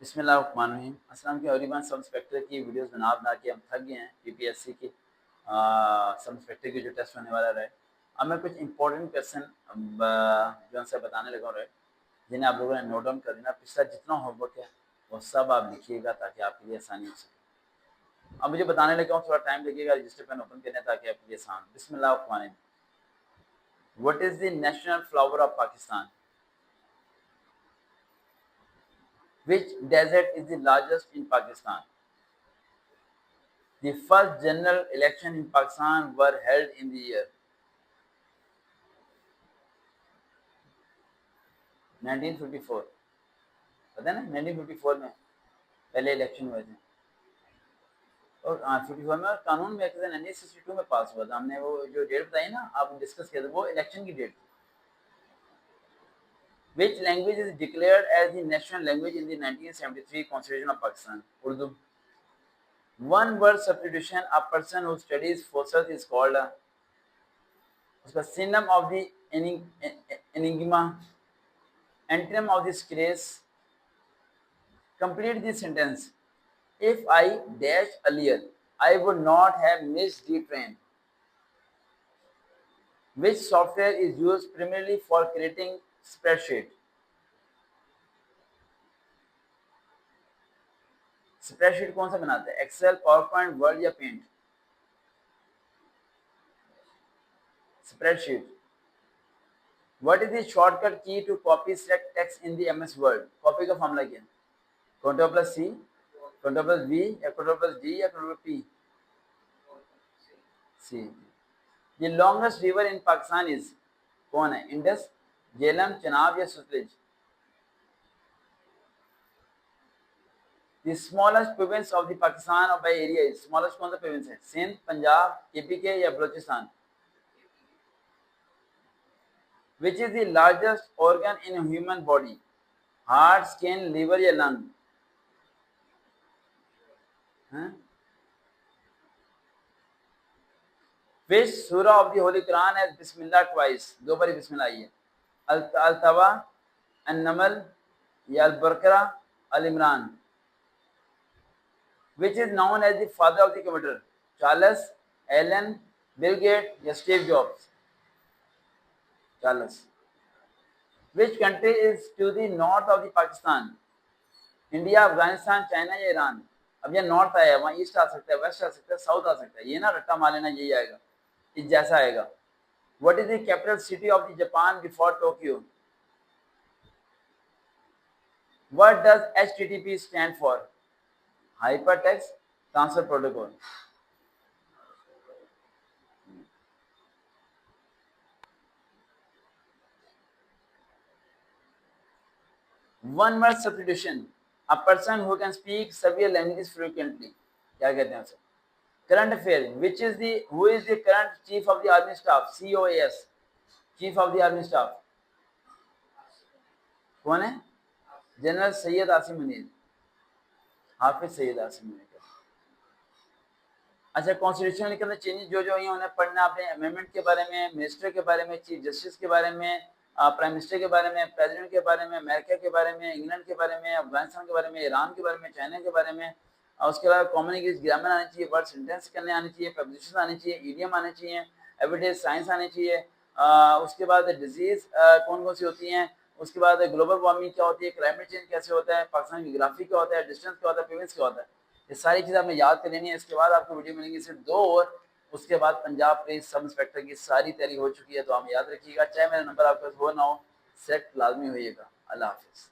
बिस्मिल्लाहिर्रहमानिर्रहीम। अस्सलाम की एवरीवन। सब इंस्पेक्टर की वीडियोस बना के हम थक गए हैं। पीपीएससी की सब इंस्पेक्टर की जो टेस्ट होने वाला रहे, अब मैं कुछ इंपॉर्टेंट क्वेश्चन जो उनसे बताने लगा रहे, जिन्हें आप लोगों ने नोट डाउन कर देना। पिछला जितना होमवर्क है वो सब आप लिखिएगा ताकि आपके लिए आसानी हो सके। अब मुझे बताने लगा हूँ, थोड़ा टाइम लगेगा रजिस्टर पेन ओपन करने ताकि आपके लिए आसान। बिस्मिल्लाहिर्रहमानिर्रहीम। What is the national flower of Pakistan? Which desert is the largest in Pakistan? The first general election in Pakistan were held in the year 1954। पता है ना, 1954 में पहले इलेक्शन हुए थे। और 54 में, और कानून में 1962 में पास हुआ था। हमने वो जो डेट बताई ना, आप डिस्कस किया था, वो इलेक्शन की डेट थी। Which language is declared as the national language in the 1973 Constitution of Pakistan? Urdu। One word substitution, a person who studies fossils is called a, उसका synonym of the enigma, antonym of this case. Complete the sentence. If I dash earlier, I would not have missed the train. Which software is used primarily for creating spreadsheet? Spreadsheet कौन सा बनाता है? Excel, PowerPoint, Word या पेंट? Spreadsheet. What is the shortcut key to copy select text in the MS Word? Copy का formula क्या है? Control plus C, control plus V, या कंट्रोल प्लस डी, या control P? C. The longest river in Pakistan is, कौन है? Indus, Jhelum, Chenab या Sutlej? The smallest province of the Pakistan by area is, smallest कौन सा province है? सिंध, पंजाब, केपीके या Balochistan? Which is the largest organ in a human body? Heart, skin, liver या lung? Which surah of the Holy Quran has Bismillah twice? दो बारी बिस्मिल्लाह आई है। अल-तवा, अन-नमल या अल-बकरा, अल-इमरान? Which is known as the father of the computer? Charles Allen, Bill Gates या Steve Jobs? Charles। Which country is to the north of the Pakistan? India, Afghanistan, China या Iran? अब ये north आया, वहाँ ईस्ट आ सकता है, वेस्ट आ सकता है, साउथ आ सकता है। ये ना रट्टा मार लेना, यही आएगा, इस जैसा आएगा। What is the capital city of the Japan before Tokyo? What does HTTP stand for? Hypertext Transfer Protocol। One word substitution, a person who can speak several languages frequently, क्या कहते हैं उसे? Current affair, who is the current chief of the army staff? COAS, chief of the army staff कौन है? General Syed Asim Munir, हाफिज सैयद आसिम मुनीर। अच्छा, constitution के अंदर changes जो जो हैं उन्हें पढ़ना आपने। अमेंडमेंट के बारे में, मिनिस्टर के बारे में, चीफ जस्टिस के बारे में, प्राइम मिनिस्टर के बारे में, प्रेसिडेंट के बारे में, अमेरिका के बारे में, इंग्लैंड के बारे में, अफगानिस्तान के बारे में, ईरान के बारे में, चाइना के बारे में। और उसके बाद कॉमन इंग्लिश ग्रामर आनी चाहिए, वर्ड सेंटेंस करने आनी चाहिए, प्रपोजिशन आनी चाहिए, इडियम आने चाहिए, एवरीडे साइंस आनी चाहिए। उसके बाद डिजीज कौन कौन सी होती हैं, उसके बाद ग्लोबल वार्मिंग क्या होती है, क्लाइमेट चेंज कैसे होता है, पाकिस्तान की ग्राफी क्या होता है, डिस्टेंस क्या होता है, प्रोविंस क्या होता है। ये सारी चीज़ आपने याद कर लेनी है। इसके बाद आपको वीडियो मिलेंगी सिर्फ 2 और उसके बाद पंजाब पुलिस सब इंस्पेक्टर की सारी तैयारी हो चुकी है। तो आप याद रखिएगा, चाहे मेरा नंबर आपके पास हो ना हो, सेलेक्ट लाजमी होइएगा। अल्लाह हाफिज़।